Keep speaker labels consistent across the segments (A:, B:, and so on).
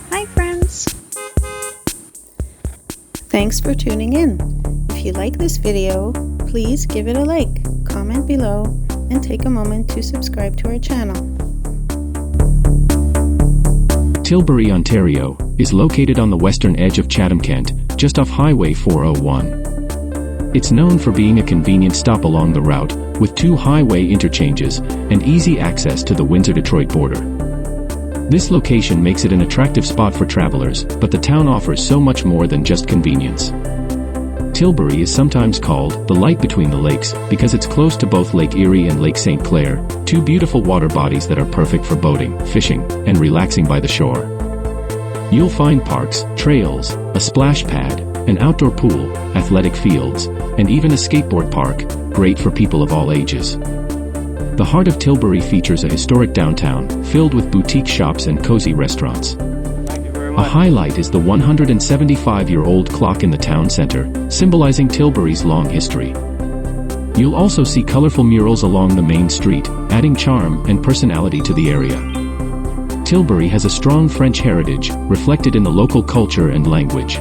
A: Hi friends! Thanks for tuning in. If you like this video, please give it a like, comment below, and take a moment to subscribe to our channel.
B: Tilbury, Ontario, is located on the western edge of Chatham-Kent, just off Highway 401. It's known for being a convenient stop along the route, with 2 highway interchanges and easy access to the Windsor-Detroit border. This location makes it an attractive spot for travelers, but the town offers so much more than just convenience. Tilbury is sometimes called the light between the lakes because it's close to both Lake Erie and Lake St. Clair, 2 beautiful water bodies that are perfect for boating, fishing, and relaxing by the shore. You'll find parks, trails, a splash pad, an outdoor pool, athletic fields, and even a skateboard park, great for people of all ages. The heart of Tilbury features a historic downtown, filled with boutique shops and cozy restaurants. A highlight is the 175-year-old clock in the town center, symbolizing Tilbury's long history. You'll also see colorful murals along the main street, adding charm and personality to the area. Tilbury has a strong French heritage, reflected in the local culture and language.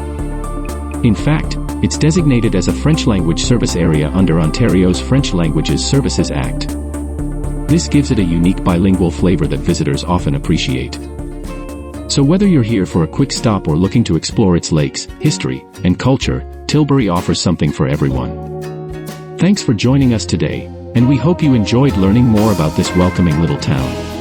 B: In fact, it's designated as a French language service area under Ontario's French Languages Services Act. This gives it a unique bilingual flavor that visitors often appreciate. So whether you're here for a quick stop or looking to explore its lakes, history, and culture, Tilbury offers something for everyone. Thanks for joining us today, and we hope you enjoyed learning more about this welcoming little town.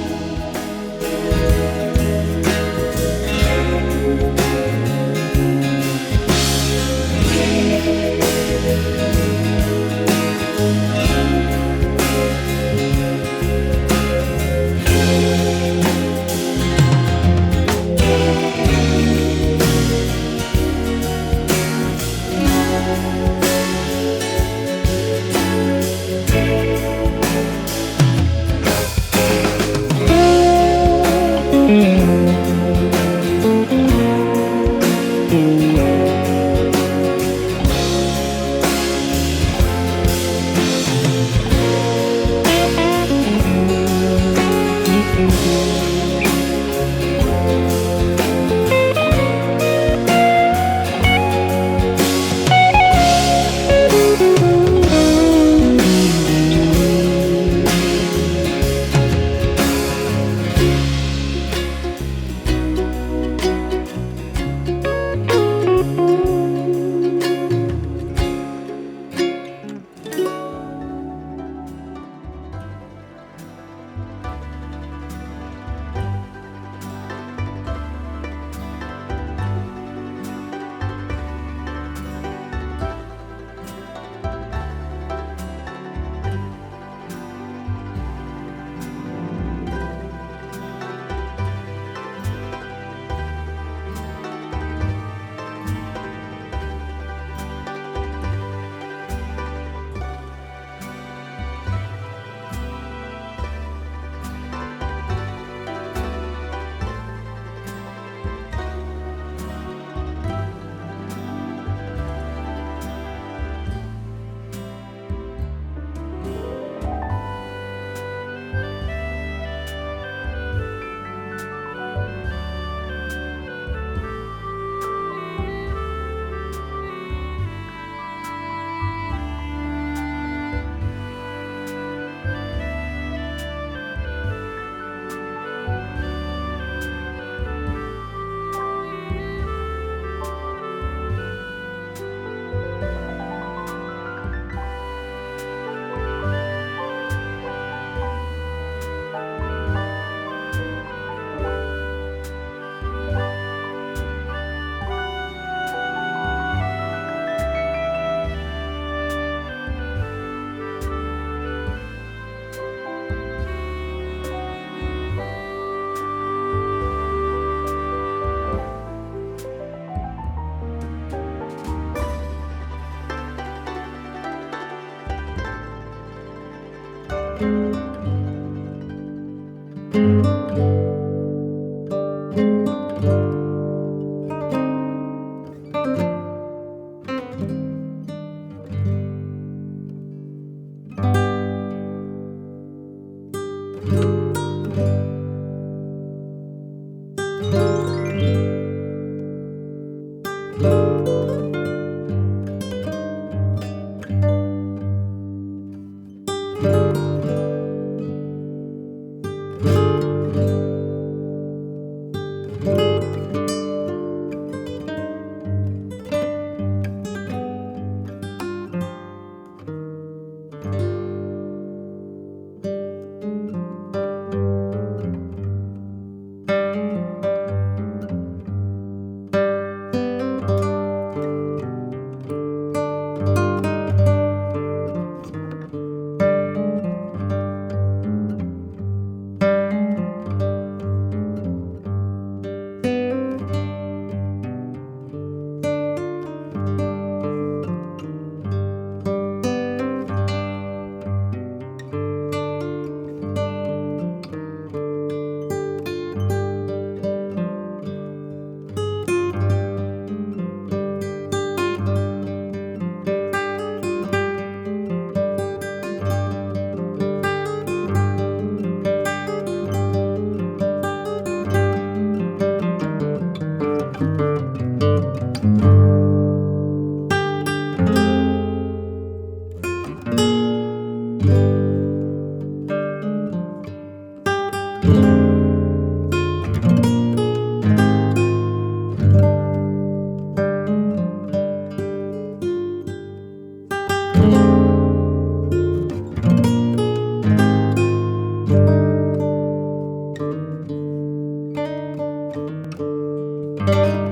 A: you.